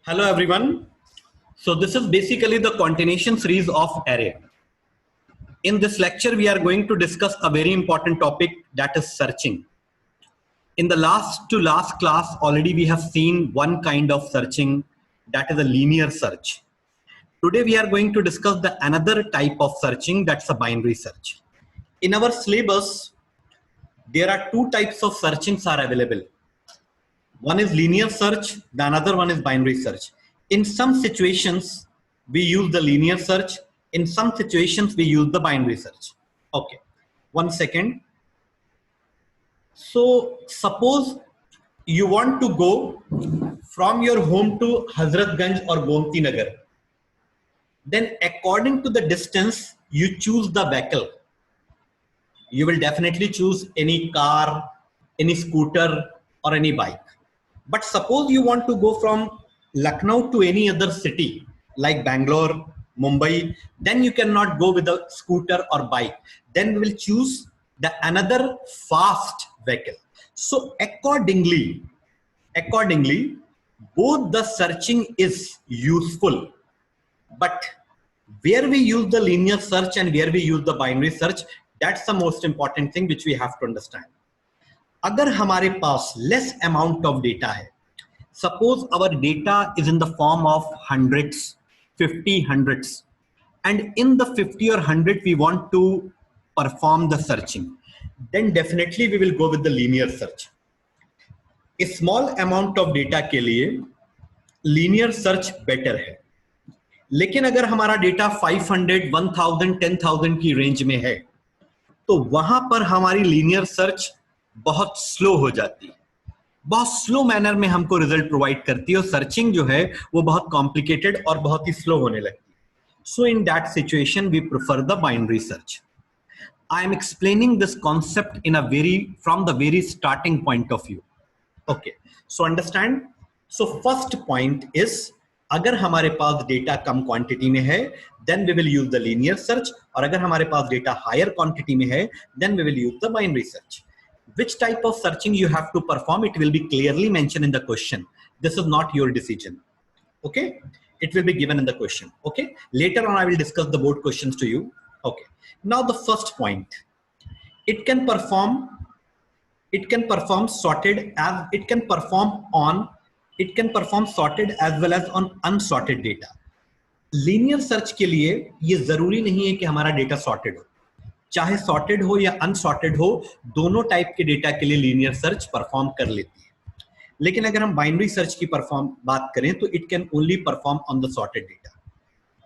Hello everyone. So this is basically the continuation series of array. In this lecture, we are going to discuss a very important topic, that is searching. In the last class, already we have seen one kind of searching, that is a linear search. Today we are going to discuss the another type of searching, that's a binary search. In our syllabus, there are two types of searchings are available. One is linear search, the another one is binary search. In some situations, we use the linear search. In some situations, we use the binary search. Okay, 1 second. So suppose you want to go from your home to Hazratganj or Gomti Nagar. Then according to the distance, you choose the vehicle. You will definitely choose any car, any scooter or any bike. But suppose you want to go from Lucknow to any other city like Bangalore, Mumbai, then you cannot go with a scooter or bike. Then we will choose the another fast vehicle. So accordingly, both the searching is useful, but where we use the linear search and where we use the binary search, that's the most important thing which we have to understand. अगर हमारे पास less amount of data है, suppose our data is in the form of hundreds, 50 hundreds, and in the 50 or 100 we want to perform the searching, then definitely we will go with the linear search. A small amount of data के लिए linear search better है. लेकिन अगर हमारा data 500, 1000, 10,000 की range में है, तो वहां पर हमारी लीनियर सर्च बहुत स्लो हो जाती है, बहुत स्लो मैनर में हमको रिजल्ट प्रोवाइड करती है और सर्चिंग जो है वो बहुत कॉम्प्लिकेटेड और बहुत ही स्लो होने लगती है. So in that situation we prefer the binary search. I am explaining this concept in a very from the very starting point of view. Okay, so understand. So first point is, अगर हमारे पास data कम quantity में है then we will use the linear search, और अगर हमारे पास data higher quantity में है then we will use the binary search. Which type of searching you have to perform, it will be clearly mentioned in the question. This is not your decision. Okay, it will be given in the question. Okay, later on I will discuss the board questions to you. Okay, now the first point, it can perform sorted as it can perform sorted as well as on unsorted data. Linear search के लिए ये जरूरी नहीं है कि हमारा data sorted हो, चाहे सॉर्टेड हो या अनसॉर्टेड हो, दोनों टाइप के डेटा के लिए लीनियर सर्च परफॉर्म कर लेती है. लेकिन अगर हम बाइनरी सर्च की बात करें तो it can only perform on the sorted data.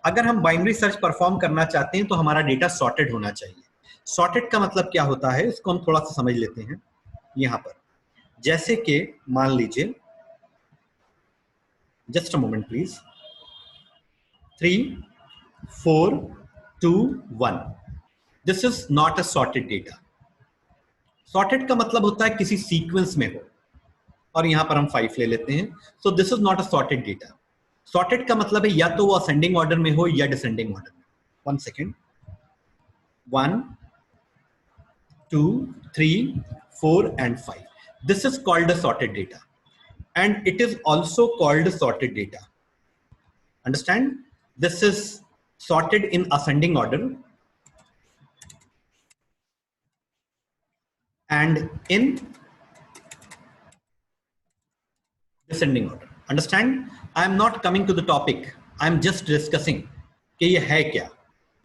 अगर हम बाइनरी सर्च परफॉर्म करना चाहते हैं तो हमारा डेटा सॉर्टेड होना चाहिए. सॉर्टेड का मतलब क्या होता है, इसको हम थोड़ा सा समझ लेते हैं. यहां पर जैसे कि मान लीजिए, just a moment please, 3, 4, 2, 1. This is not a sorted data. Sorted का मतलब होता है किसी सीक्वेंस में हो, और यहां पर हम 5 ले लेते हैं. So this is not a sorted data. Sorted का मतलब है या तो वो असेंडिंग ऑर्डर में हो या डिसेंडिंग ऑर्डर में. 1 second. 1, 2, 3, 4 and 5. This is called a sorted data, and it is also called sorted data. Understand? This is sorted in ascending order and in descending order. Understand? I am not coming to the topic. I am just discussing कि ये है क्या.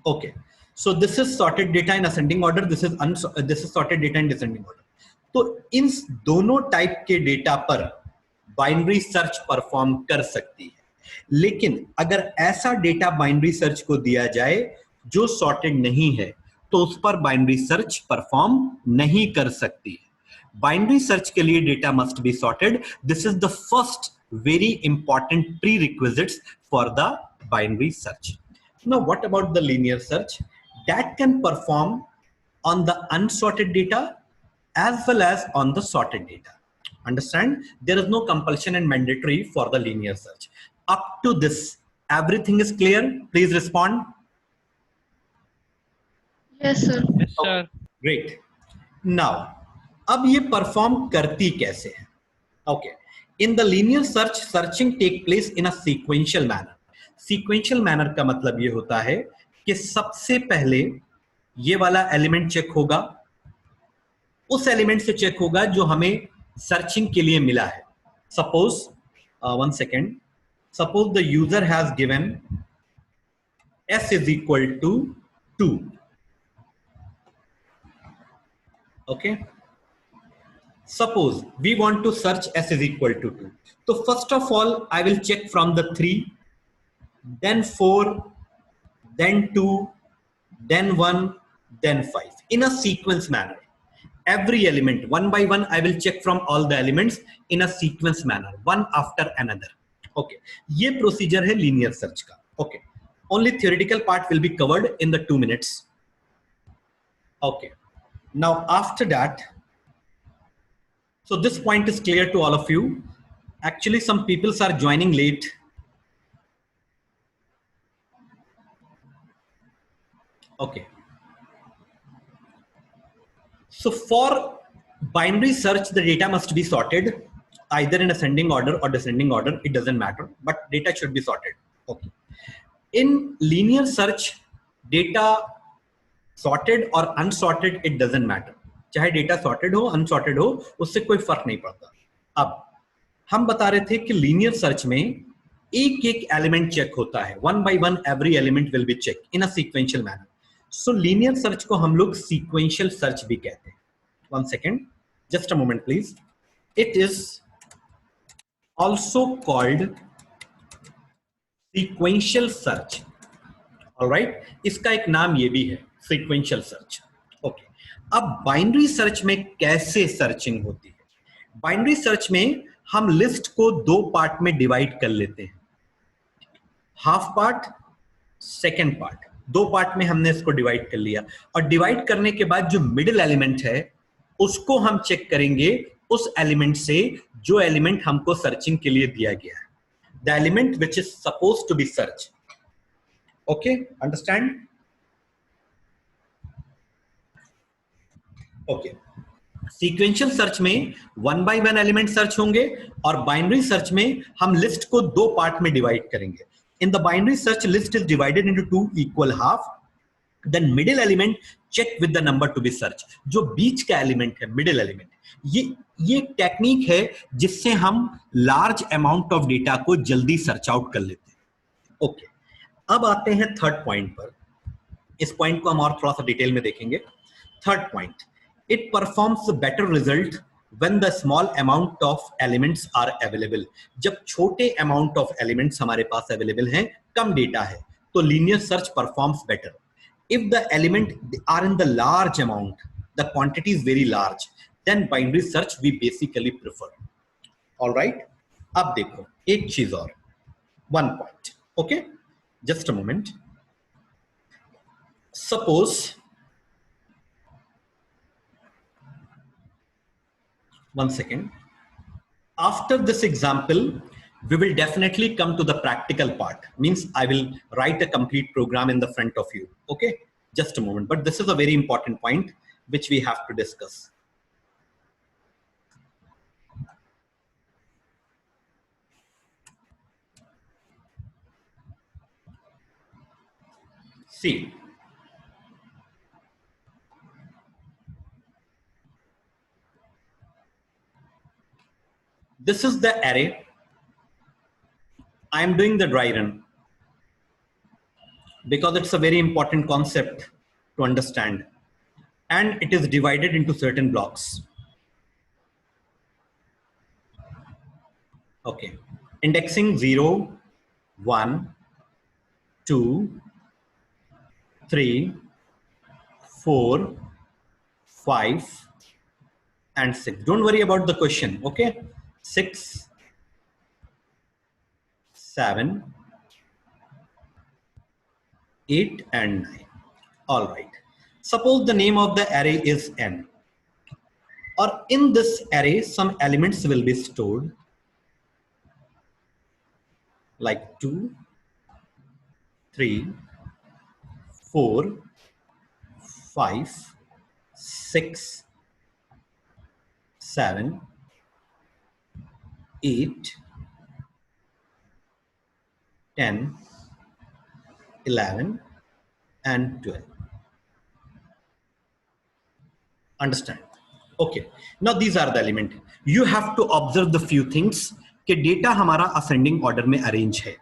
Okay. So this is sorted data in ascending order. This is sorted data in descending order. तो इन दोनों type के data पर binary search perform कर सकती है. लेकिन अगर ऐसा डेटा बाइनरी सर्च को दिया जाए जो सॉर्टेड नहीं है, तो उस पर बाइनरी सर्च परफॉर्म नहीं कर सकती है. बाइनरी सर्च के लिए data must be sorted. This is the first very important pre requisites for the binary search. Now what about the linear search? That can perform on the unsorted data as well as on the sorted data. Understand? There is no compulsion and mandatory for the linear search. Up to this, everything is clear? Please respond. Yes, sir. Yes, sir. Great. Now, अब ये perform करती कैसे है? Okay. In the linear search, searching take place in a sequential manner. Sequential manner का मतलब ये होता है कि सबसे पहले ये वाला एलिमेंट चेक होगा, उस एलिमेंट से चेक होगा जो हमें सर्चिंग के लिए मिला है. Suppose 1 second, suppose the user has given s is equal to 2. Okay, suppose we want to search s is equal to 2. So first of all I will check from the 3, then 4, then 2, then 1, then 5 in a sequence manner. Every element one by one I will check from all the elements in a sequence manner, one after another. Okay, ये procedure है linear search का. Okay, only theoretical part will be covered in the 2 minutes. Okay, now after that, so this point is clear to all of you. Actually some people are joining late. Okay, so for binary search the data must be sorted either in ascending order or descending order, it doesn't matter, but data should be sorted. Okay, in linear search data sorted or unsorted it doesn't matter, चाहे data sorted हो unsorted हो उससे कोई फर्क नहीं पड़ता. अब हम बता रहे थे कि लीनियर सर्च में एक एक एलिमेंट चेक होता है, one by one every element will be check in a sequential manner. So linear search को हम लोग सीक्वेंशियल सर्च भी कहते हैं. One second, just a moment please. It is also called sequential search. Alright, इसका एक नाम ये भी है, सीक्वेंशियल सर्च. ओके, अब बाइनरी सर्च में कैसे सर्चिंग होती है? बाइनरी सर्च में हम लिस्ट को दो पार्ट में डिवाइड कर लेते हैं, हाफ पार्ट, सेकेंड पार्ट. दो पार्ट में हमने इसको डिवाइड कर लिया और डिवाइड करने के बाद जो मिडिल एलिमेंट है उसको हम चेक करेंगे उस एलिमेंट से जो एलिमेंट हमको सर्चिंग के लिए दिया गया है, the element which is suppose to be search. Okay, understand? Okay, sequential search में one by one element search होंगे और बाइनरी सर्च में हम लिस्ट को दो पार्ट में डिवाइड करेंगे. In the binary search list is divided into two equal half, then middle element check with the number to be search. जो बीच का एलिमेंट है, मिडिल एलिमेंट, ये टेक्निक है जिससे हम लार्ज अमाउंट ऑफ डेटा को जल्दी सर्च आउट कर लेते हैं. ओके, अब आते हैं थर्ड पॉइंट पर. इस पॉइंट को हम और थोड़ा सा डिटेल में देखेंगे. Third point, it performs a better result when the small amount of elements are available. जब छोटे amount of elements हमारे पास available हैं, कम डेटा है, तो linear search performs better. If the element are in the large amount, the quantity is very large, then binary search we basically prefer. All right? अब देखो एक चीज और, one point. Okay? Just a moment. Suppose, one second. After this example, we will definitely come to the practical part. Means I will write a complete program in the front of you. Okay, just a moment. But this is a very important point which we have to discuss. See, this is the array. I am doing the dry run because it's a very important concept to understand, and it is divided into certain blocks. Okay, indexing 0, 1, 2, 3, 4, 5 and 6. Don't worry about the question. Okay, 6, 7, 8 and 9. All right, suppose the name of the array is n, or in this array some elements will be stored like 2, 3, 4, 5, 6, 7, 8, 10, 11 and 12. Understand? Okay. Now these are the element. You have to observe the few things कि data हमारा ascending order में arrange है,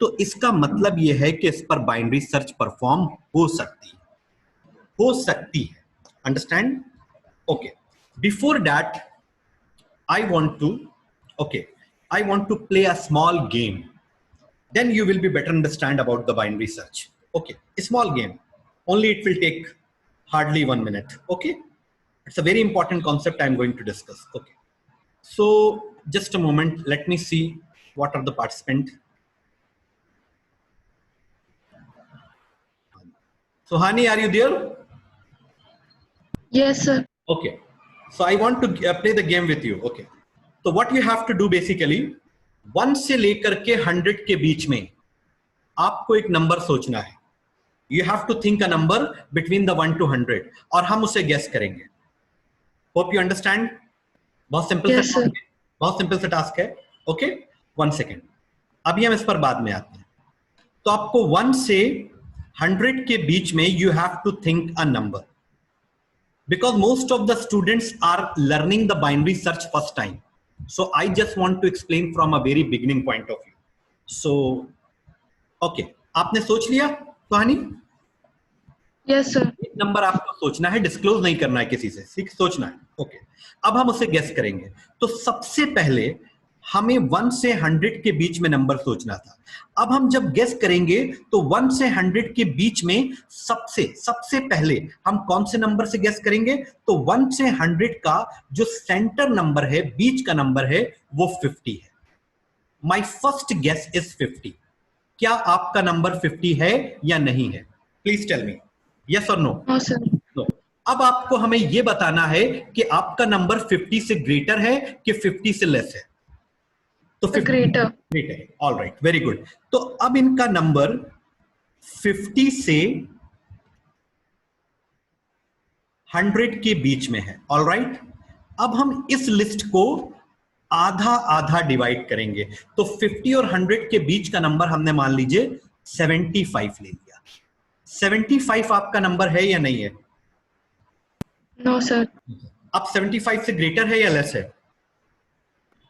तो इसका मतलब यह है कि इस पर बाइनरी सर्च परफॉर्म हो सकती है. Understand? Okay. Before that I want to play a small game. Then you will be better understand about the binary search. Okay, a small game. Only it will take hardly 1 minute. Okay, it's a very important concept I'm going to discuss. Okay, so just a moment. Let me see what are the participants. So Hani, are you there? Yes, sir. Okay, so I want to play the game with you. Okay, so what you have to do basically, 1 से लेकर के 100 के बीच में आपको एक number सोचना है. You have to think a number between the 1 to 100 और हम उसे गेस करेंगे. Hope you understand. बहुत सिंपल सा टास्क है. Okay, 1 second. अभी हम इस पर बाद में आते हैं. तो आपको 1 से 100 के बीच में you have to think a number. Because most of the students are learning the binary search first time. So I just want to explain from a very beginning point of view. So, okay, आपने सोच लिया कहानी? Yes, sir. एक number आपको सोचना है, disclose नहीं करना है किसी से, सिर्फ सोचना है. ओके, अब हम उसे गेस करेंगे. तो सबसे पहले हमें 1 से 100 के बीच में नंबर सोचना था. अब हम जब गेस करेंगे तो 1 से 100 के बीच में सबसे पहले हम कौन से नंबर से गेस करेंगे? तो 1 से 100 का जो सेंटर नंबर है, बीच का नंबर है, वो 50 है. My first guess is 50. क्या आपका नंबर 50 है या नहीं है? प्लीज टेल मी, यस और नो? No, sir. नो. अब आपको हमें यह बताना है कि आपका नंबर 50 से ग्रेटर है कि 50 से लेस है. तो 50 greater. All right, very good. तो अब इनका नंबर 50 से 100 के बीच में है. All right. अब हम इस लिस्ट को आधा आधा डिवाइड करेंगे. तो 50 और 100 के बीच का नंबर हमने मान लीजिए 75 ले लिया. 75 आपका नंबर है या नहीं है? No, sir. अब 75 से ग्रेटर है या लेस है?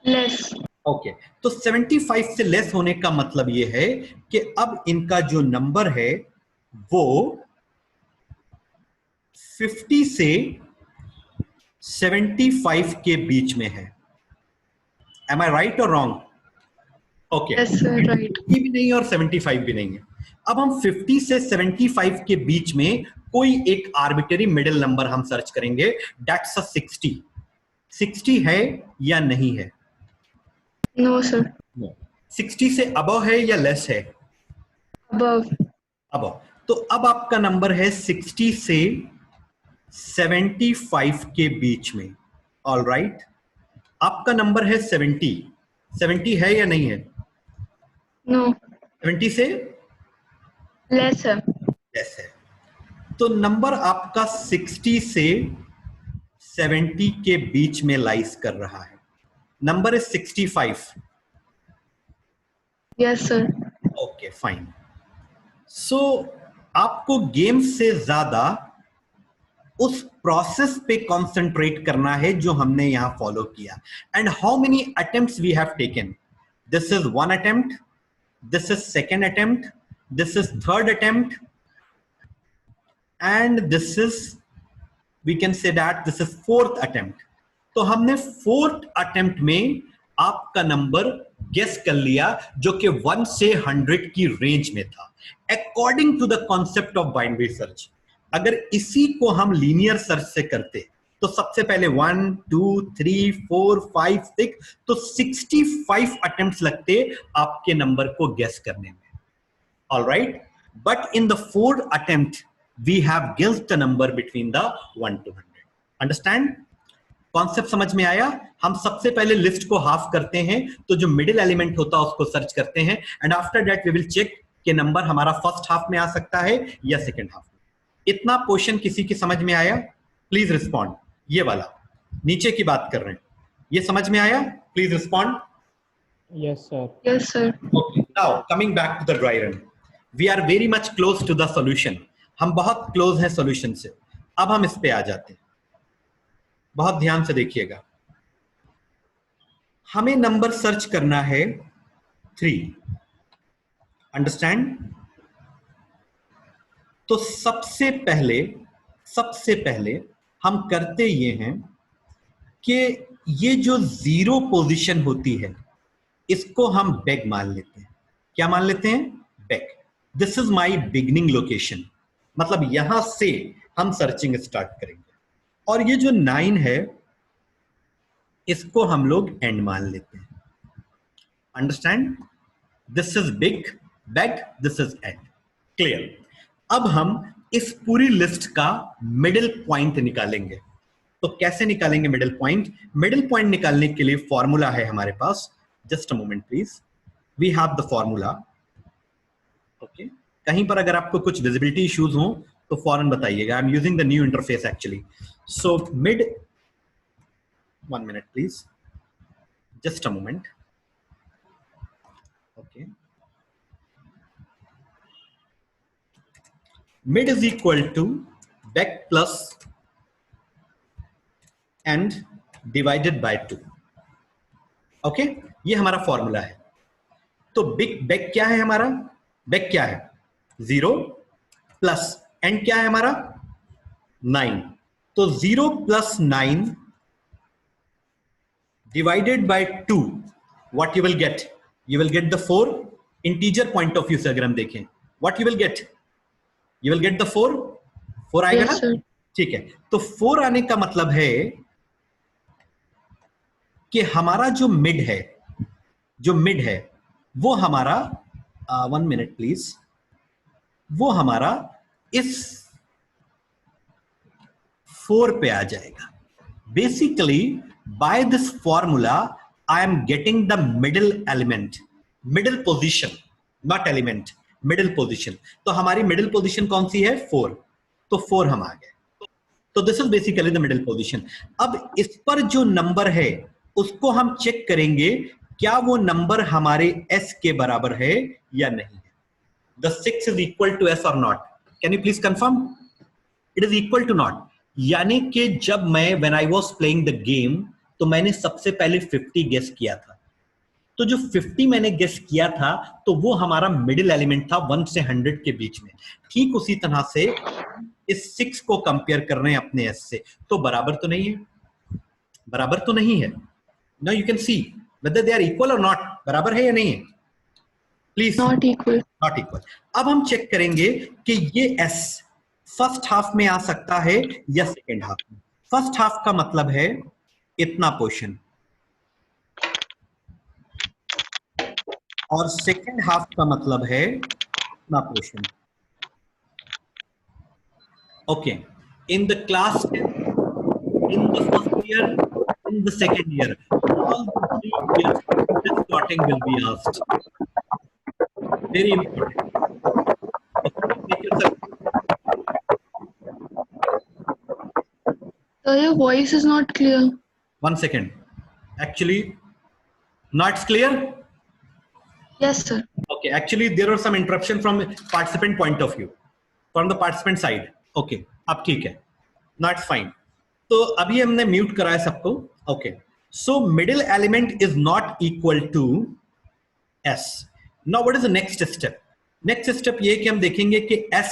Less. ओके, तो 75 से लेस होने का मतलब ये है कि अब इनका जो नंबर है वो 50 से 75 के बीच में है. Am I right or wrong? Okay, Yes, sir. Right. 50 भी नहीं और 75 भी नहीं है. अब हम 50 से 75 के बीच में कोई एक आर्बिट्ररी मिडिल नंबर हम सर्च करेंगे. That's a 60. 60 है या नहीं है? No, sir. No. 60 से अबव है या लेस है? Above. अबव. तो अब आपका नंबर है 60 से 75 के बीच में. All right. आपका नंबर है 70. 70 है या नहीं है? No. 70 से Less, sir. लेस है. तो नंबर आपका 60 से 70 के बीच में लाइस कर रहा है. Number is 65. Yes, sir. Okay, fine. So आपको गेम से ज्यादा उस प्रोसेस पे कंसंट्रेट करना है जो हमने यहां फॉलो किया. And how many attempts we have taken? This is 1 attempt, this is 2nd attempt, this is 3rd attempt, and this is, we can say that this is 4th attempt. तो हमने 4th attempt में आपका number guess कर लिया जो कि 1 से 100 की रेंज में था, according to the concept of binary search. अगर इसी को हम लीनियर सर्च से करते तो सबसे पहले 1 2 3 4 5 6, तो 65 अटेम्प्ट्स लगते आपके नंबर को गेस करने में. All right. But in the 4th attempt we have guessed the number between the 1 to 100. Understand? Concept समझ में आया? हम सबसे पहले लिस्ट को हाफ करते हैं, तो जो मिडिल एलिमेंट होता है उसको सर्च करते हैं, and after that we will check कि नंबर हमारा फर्स्ट हाफ में आ सकता है या सेकंड हाफ में. इतना पोर्शन किसी की समझ में आया? Please respond. ये वाला नीचे की बात कर रहे हैं, ये समझ में आया? Please respond. Yes, sir. Yes, sir. Okay. Now coming back to the dry run, we are very much close to the solution. हम बहुत क्लोज हैं सॉल्यूशन से. अब हम इस पे आ जाते हैं. बहुत ध्यान से देखिएगा. हमें नंबर सर्च करना है 3. अंडरस्टैंड? तो सबसे पहले हम करते ये हैं कि ये जो 0 पोजीशन होती है इसको हम बैक मान लेते हैं. क्या मान लेते हैं? Back. This is my beginning location. मतलब यहां से हम सर्चिंग स्टार्ट करेंगे. और ये जो 9 है इसको हम लोग एंड मान लेते हैं. Understand? This is big, back, this is and. Clear? अब हम इस पूरी लिस्ट का मिडिल पॉइंट निकालेंगे. तो कैसे निकालेंगे मिडिल पॉइंट? मिडिल पॉइंट निकालने के लिए फॉर्मूला है हमारे पास. Just a moment please. We have the formula. Okay. कहीं पर अगर आपको कुछ विजिबिलिटी इश्यूज हो तो फौरन बताइएगा. I am using the new interface actually. So mid, 1 minute please. Just a moment. Okay. Mid is equal to back plus and divided by 2. Okay. ये हमारा फॉर्मूला है. तो बिग बैक क्या है हमारा? बैक क्या है? 0 प्लस एंड क्या है हमारा? 9. तो 0 plus 9 divided by 2. What you will get? You will get the 4. Integer point of view से अगर हम देखें, what you will get? You will get the 4. 4 आएगा Yes, ना? sir. ठीक है. तो 4 आने का मतलब है कि हमारा जो मिड है वो हमारा 1 मिनट प्लीज, वो हमारा इस 4 पे आ जाएगा. Basically by this formula I am getting the middle element, middle position, not element, middle position. तो हमारी मिडिल पोजीशन कौन सी है? 4. तो 4 हम आ गए. तो this is basically the middle position. अब इस पर जो नंबर है उसको हम चेक करेंगे क्या वो नंबर हमारे s के बराबर है या नहीं है. The 6 is equal to s और not. Can you please confirm? It is equal to not. यानी कि जब मैं when I was playing the game तो मैंने सबसे पहले 50 गेस किया था. तो जो 50 मैंने गेस किया था तो वो हमारा मिडिल एलिमेंट था 1 से 100 के बीच में. ठीक उसी तरह से इस 6 को कंपेयर कर रहे हैं अपने s से. तो बराबर तो नहीं है? बराबर तो नहीं है. Now you can see whether they are equal or not. बराबर है या नहीं है? Please. Not equal. Not equal. अब हम चेक करेंगे कि ये s फर्स्ट हाफ में आ सकता है या सेकेंड हाफ में. फर्स्ट हाफ का मतलब है इतना पोर्शन और सेकेंड हाफ का मतलब है इतना portion. Okay. In the class, in the first year, in the second year, all the 3 years this sorting will be asked. Very important. Okay, make yourself. Sir, your voice is not clear. 1 second. Actually, not clear? Yes, sir. Okay, actually there was some interruption from participant point of view, from the participant side. Okay, अब ठीक है. Not fine. तो अभी हमने mute करा है सबको. Okay. So middle element is not equal to s. Now what is the next step? Next step ये कि हम देखेंगे कि s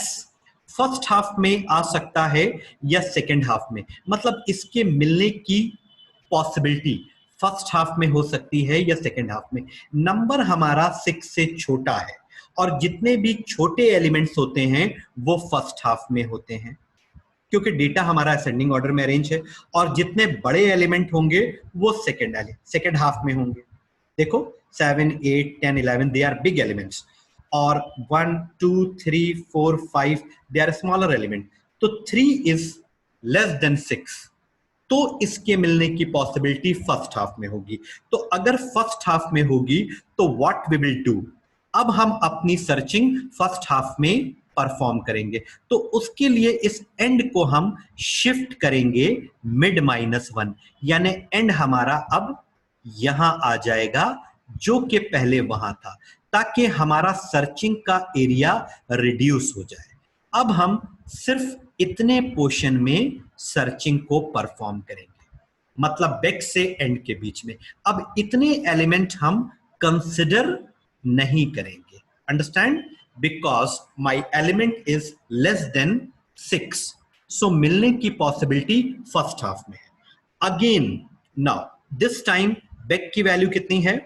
फर्स्ट हाफ में आ सकता है या सेकेंड हाफ में. मतलब इसके मिलने की पॉसिबिलिटी फर्स्ट हाफ में हो सकती है या सेकेंड हाफ में. नंबर हमारा 6 से छोटा है और जितने भी छोटे एलिमेंट्स होते हैं वो फर्स्ट हाफ में होते हैं क्योंकि डेटा हमारा असेंडिंग ऑर्डर में अरेंज है. और जितने बड़े एलिमेंट होंगे वो सेकेंड हाफ में होंगे. देखो 7, 8, 10, 11 दे आर बिग एलिमेंट्स और 1, 2, 3, 4, 5 दे आर स्मॉलर एलिमेंट. तो 3 इज लेस देन 6. तो इसके मिलने की पॉसिबिलिटी फर्स्ट हाफ में होगी. तो अगर फर्स्ट हाफ में होगी तो व्हाट वी विल डू, अब हम अपनी सर्चिंग फर्स्ट हाफ में परफॉर्म करेंगे. तो उसके लिए इस एंड को हम शिफ्ट करेंगे मिड -1, यानी एंड हमारा अब यहां आ जाएगा जो कि पहले वहां था, ताकि हमारा सर्चिंग का एरिया रिड्यूस हो जाए। अब हम सिर्फ इतने पोर्शन में सर्चिंग को परफॉर्म करेंगे, मतलब बैक से एंड के बीच में। अब इतने एलिमेंट हम कंसिडर नहीं करेंगे, understand, because my element is less than 6, सो मिलने की पॉसिबिलिटी फर्स्ट हाफ में है। Again now this time back की वैल्यू कितनी है?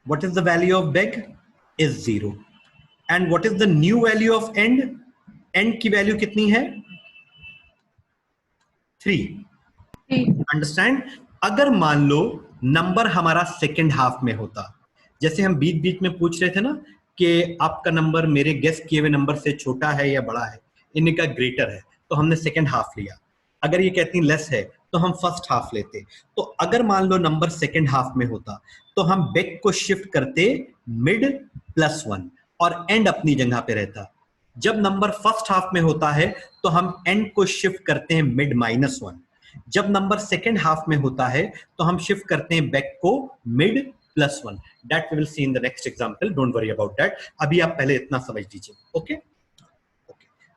What is the value of beg? Is 0. And what is the new value of end? End की value कितनी है? 3. अंडरस्टैंड? अगर मान लो नंबर हमारा सेकेंड हाफ में होता, जैसे हम बीच बीच में पूछ रहे थे ना कि आपका नंबर मेरे गेस किए हुए नंबर से छोटा है या बड़ा है, इनका ग्रेटर है, तो हमने सेकेंड हाफ लिया। अगर ये कहती लेस है तो हम फर्स्ट हाफ लेते। तो अगर मान लो नंबर सेकेंड हाफ में होता तो हम बैक को शिफ्ट करते मिड +1 और एंड अपनी जगह पे रहता। जब नंबर फर्स्ट हाफ में होता है तो हम एंड को शिफ्ट करते हैं मिड -1। जब नंबर सेकेंड हाफ में होता है तो हम शिफ्ट करते हैं बैक को mid +1। That we will see in the next example, don't worry about that. अभी आप पहले इतना समझ लीजिए, ओके?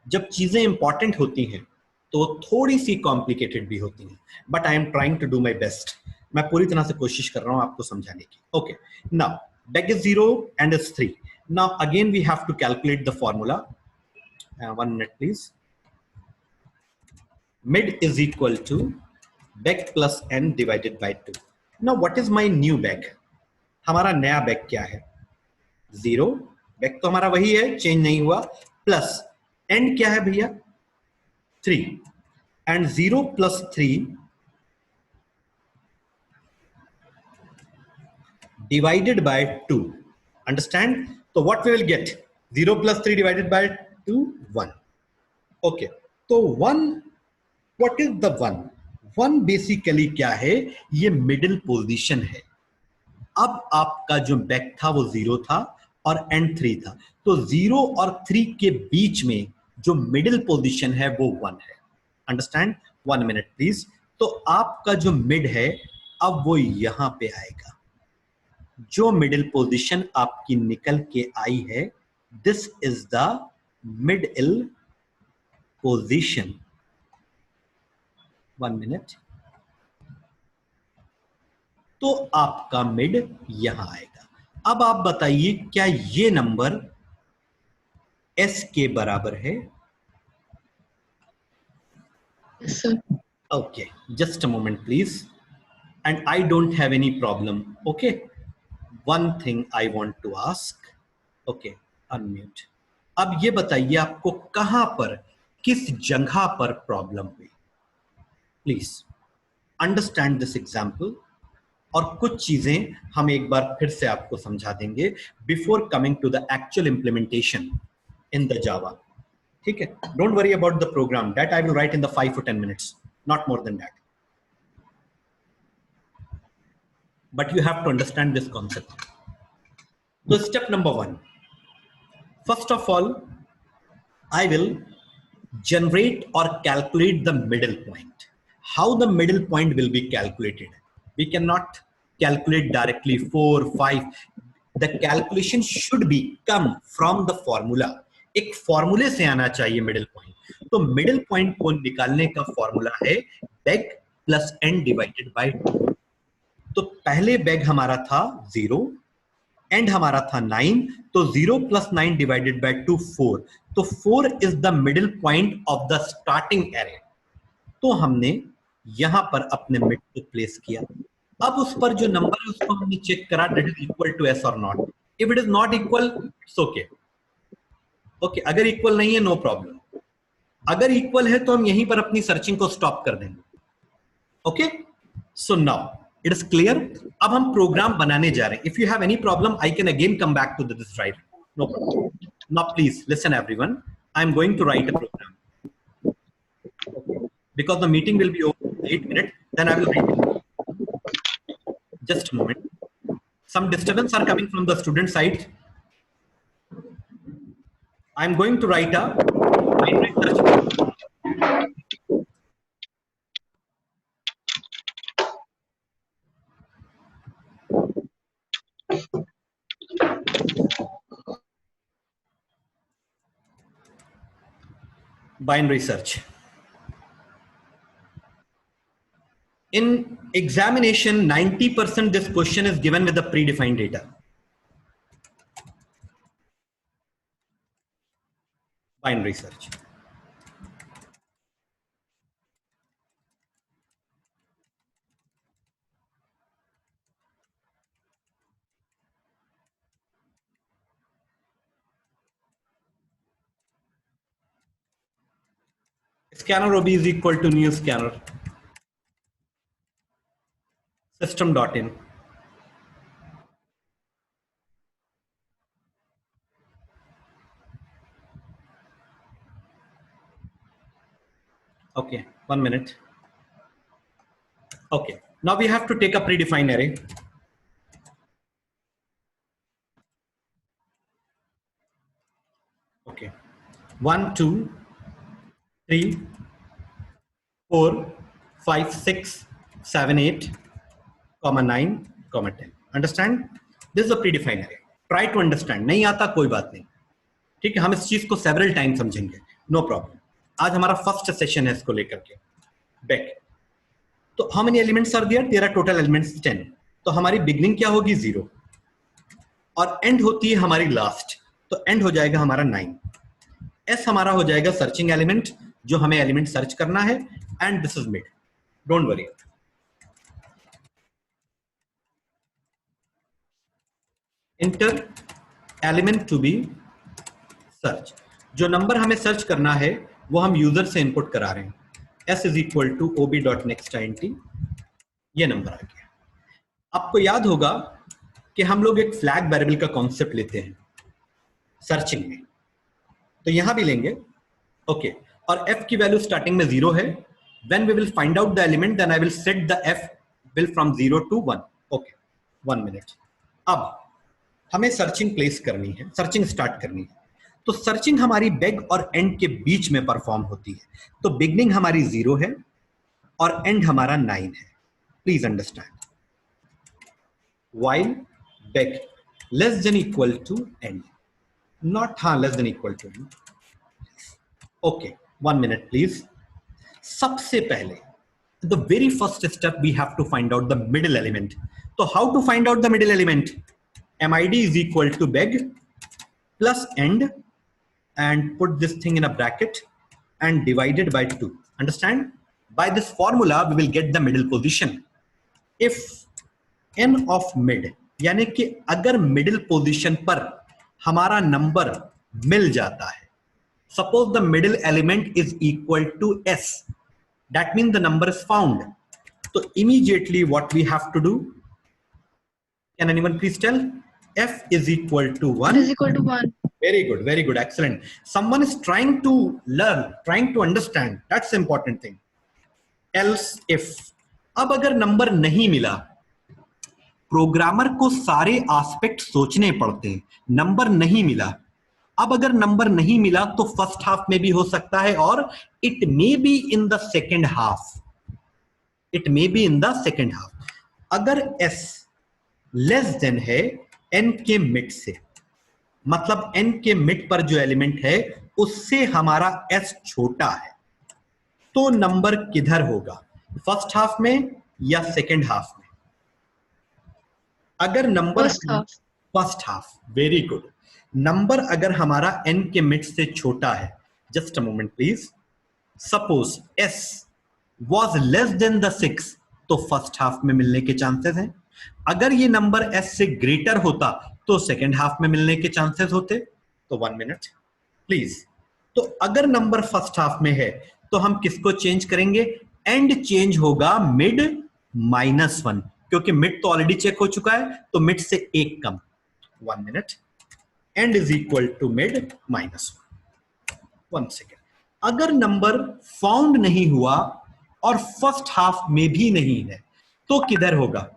जब चीजें इंपॉर्टेंट होती हैं तो थोड़ी सी कॉम्प्लिकेटेड भी होती हैं, but I am trying to do my best. मैं पूरी तरह से कोशिश कर रहा हूं आपको समझाने की। Okay, now back is 0 end is 3। Now again we have to calculate the formula. 1 minute please. Mid is equal to back plus n divided by 2. Now what is my new back? हमारा नया back क्या है? 0। Back तो हमारा वही है, change नहीं हुआ। प्लस एंड क्या है भैया? 3। And 0 + 3 divided by 2. Understand? So what we will get? 0 + 3 divided by 2, 1. Okay. तो 1, what is the 1? 1 बेसिकली क्या है? ये मिडिल पोजीशन है। अब आपका जो बैक था वो 0 था और एंड 3 था, तो 0 और 3 के बीच में जो मिडिल पोजीशन है वो 1 है। अंडरस्टैंड? 1 minute please. तो आपका जो मिड है अब वो यहां पे आएगा। जो मिडिल पोजीशन आपकी निकल के आई है, this is the middle position. 1 minute. तो आपका मिड यहां आएगा। अब आप बताइए क्या ये नंबर एस के बराबर है? Yes, sir. Okay, just a moment please. And I don't have any problem. Okay, one thing I want to ask. Okay, unmute. अब ये बताइए आपको कहां पर, किस जगह पर प्रॉब्लम हुई? Please understand this example. और कुछ चीजें हम एक बार फिर से आपको समझा देंगे before coming to the actual implementation in the Java. ठीक है? Don't worry about the program, that I will write in the 5 or 10 minutes, not more than that. But you have to understand this concept. So step number 1, first of all, I will generate or calculate the middle point. How the middle point will be calculated? We cannot calculate directly 4, 5. The calculation should be come from the formula. एक फॉर्मूले से आना चाहिए middle point. तो middle point को निकालने का formula है back plus n divided by 2। तो पहले बैग हमारा था 0, एंड हमारा था 9, तो 0 + 9 डिवाइडेड बाय 2, 4। तो 4 is the middle point of the starting array. तो हमने यहां पर अपने मिड को प्लेस किया। अब उस पर जो नंबर है उसको हमने चेक करा, that is equal to S और not. If it is not equal, it's okay. Okay, अगर इक्वल नहीं है नो प्रॉब्लम। अगर इक्वल है तो हम यहीं पर अपनी सर्चिंग को स्टॉप कर देंगे। Okay, so now it is clear. अब हम प्रोग्राम बनाने जा रहे हैं। If you have any problem I can again come back to this right, no problem. Now please listen everyone, I am going to write a program because the meeting will be over in 8 minutes, then I will write it. Just a moment. Some disturbance are coming from the student side. I am going to write a binary search. Binary search. In examination, 90% this question is given with the predefined data. Binary search. Scanner OB is equal to new scanner. System.in. Okay, 1 minute. Okay, now we have to take a predefined array. Okay, 1, 2, 3, 4, 5, 6, 7, 8, comma 9, comma 10. Understand? This is a predefined array. Try to understand. नहीं आता कोई बात नहीं. ठीक है, हम इस चीज को several times समझेंगे. No problem. आज हमारा फर्स्ट सेशन है इसको लेकर के. Back. तो how many elements are there? There are total elements 10. तो हमारी beginning क्या होगी 0 और end होती है हमारी last. तो end हो जाएगा हमारा 9. S हमारा हो जाएगा सर्चिंग एलिमेंट जो हमें एलिमेंट सर्च करना है and this is mid. Don't worry. Enter element to be search. जो नंबर हमें सर्च करना है वो हम यूजर से इनपुट करा रहे हैं. S is equal to ob.nextInt. ये नंबर आ गया. आपको याद होगा कि हम लोग एक फ्लैग वेरिएबल का कॉन्सेप्ट लेते हैं सर्चिंग में, तो यहां भी लेंगे. ओके, और f की वैल्यू स्टार्टिंग में 0 है. When we will find out the element then I will set the f will from 0 to 1. Okay, 1 minute. अब हमें सर्चिंग प्लेस करनी है, सर्चिंग स्टार्ट करनी है. तो सर्चिंग हमारी बेग और एंड के बीच में परफॉर्म होती है. तो बिगनिंग हमारी 0 है और एंड हमारा 9 है. Please understand. while beg less than equal to end, not less than equal to end. Okay, 1 minute please. सबसे पहले the very first step we have to find out the middle element. So how to find out the middle element? mid is equal to beg plus end and put this thing in a bracket and divided by 2. Understand? By this formula we will get the middle position. If n of mid यानी कि अगर middle position पर हमारा number मिल जाता है, suppose the middle element is equal to s, that mean the number is found. तो immediately what we have to do, can anyone please tell? f is equal to 1. Is equal to 1. Very good, excellent. Someone is trying to learn, trying to understand. That's the important thing. Else if, अब अगर number नहीं मिला, programmer को सारे aspect सोचने पड़ते हैं. Number नहीं मिला, अब अगर नंबर नहीं मिला तो फर्स्ट हाफ में भी हो सकता है और it may be in the second half. It may be in the second half. अगर s लेस देन है n के मिड से, मतलब n के मिड पर जो एलिमेंट है उससे हमारा s छोटा है, तो नंबर किधर होगा, फर्स्ट हाफ में या सेकेंड हाफ में? अगर number first half. Very good. Number अगर हमारा n के मिड से छोटा है, just a moment please, suppose s was less than the 6, तो फर्स्ट हाफ में मिलने के चांसेस हैं. अगर ये नंबर s से ग्रेटर होता तो सेकेंड हाफ में मिलने के चांसेस होते. तो 1 मिनट प्लीज. तो अगर नंबर फर्स्ट हाफ में है तो हम किसको चेंज करेंगे? एंड चेंज होगा मिड -1, क्योंकि मिड तो ऑलरेडी चेक हो चुका है, तो मिड से एक कम. 1 minute. End is equal to mid -1. 1 second. अगर नंबर फाउंड नहीं हुआ और फर्स्ट हाफ में भी नहीं है तो किधर होगा?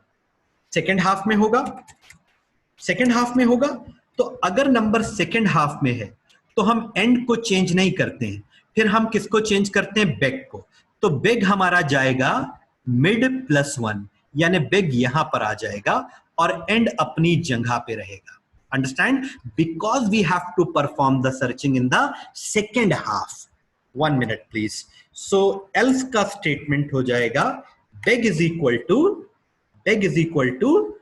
सेकेंड हाफ में होगा. सेकेंड हाफ में होगा. तो अगर नंबर सेकेंड हाफ में है तो हम एंड को चेंज नहीं करते हैं, फिर हम किसको चेंज करते हैं? बेग को. तो बेग हमारा जाएगा मिड +1, यानी बेग यहां पर आ जाएगा और एंड अपनी जगह पे रहेगा. Understand? Because we have to perform the searching in the second half. 1 minute please. So else का statement हो जाएगा beg is equal to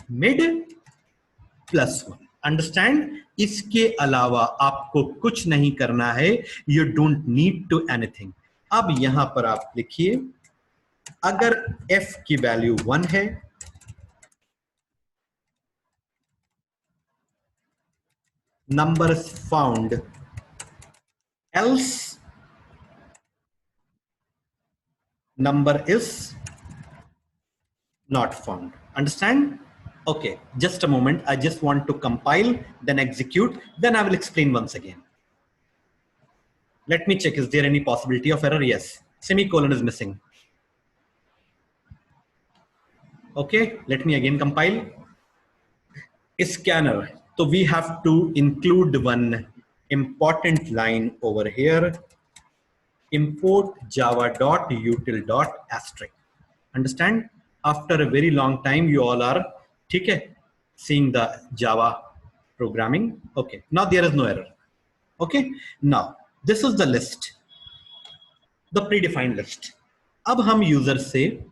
mid plus 1. Understand? इसके अलावा आपको कुछ नहीं करना है. You don't need to anything. अब यहां पर आप लिखिए, अगर f की वैल्यू 1 है, numbers found, else number is not found. Understand? Okay, just a moment. I just want to compile, then execute, then I will explain once again. Let me check, is there any possibility of error? Yes, semicolon is missing. Okay, let me again compile. Scanner. So we have to include one important line over here. Import java.util.asterisk. Understand? After a very long time, you all are seeing the Java programming. Okay, now there is no error. Okay, now this is the list, the predefined list. अब हम user से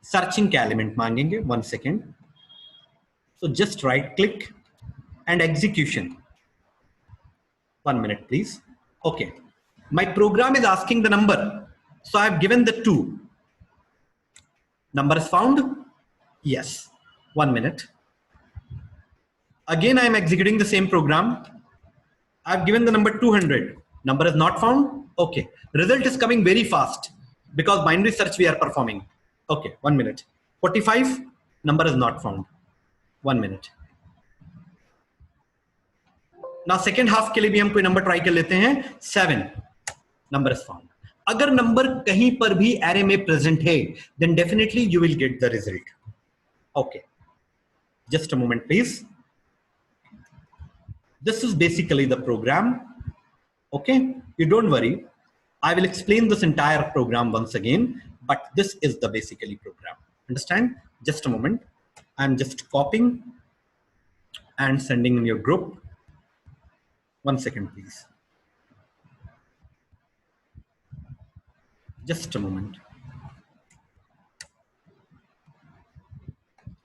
searching का element मांगेंगे. 1 second. So just right click and execution. 1 minute please. Okay, my program is asking the number, so I have given the 2. Number is found? Yes. 1 minute. Again, I am executing the same program. I've given the number 200. Number is not found. Okay. Result is coming very fast because binary search we are performing. Okay. 1 minute. 45. Number is not found. 1 minute. Now second half के लिए भी हम कोई number try कर लेते हैं. 7. Number is found. अगर number कहीं पर भी array में present है, then definitely you will get the result. Okay. Just a moment, please. This is basically the program. Okay, you don't worry. I will explain this entire program once again, but this is the basically program. Understand? Just a moment. I'm just copying and sending in your group. 1 second, please. Just a moment.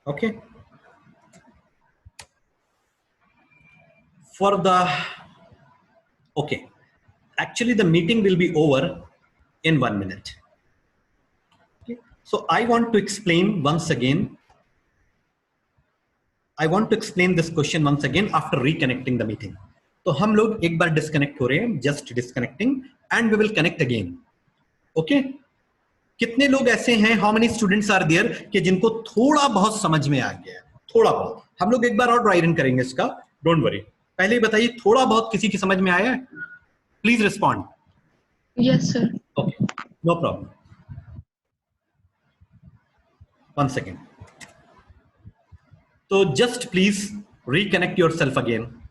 Okay. For the, okay. Actually, the meeting will be over in 1 minute. Okay. So I want to explain once again. I want to explain this question once again after reconnecting the meeting. तो हम लोग एक बार disconnect हो रहे हैं, just disconnecting, and we will connect again. Okay? कितने लोग ऐसे हैं? How many students are there कि जिनको थोड़ा बहुत समझ में आ गया? थोड़ा बहुत. हम लोग एक बार और ड्राई रन करेंगे इसका. Don't worry. पहले ही बताइए, थोड़ा बहुत किसी की समझ में आया है? Please respond. Yes, sir. Okay, no problem. 1 second. So just please reconnect yourself again.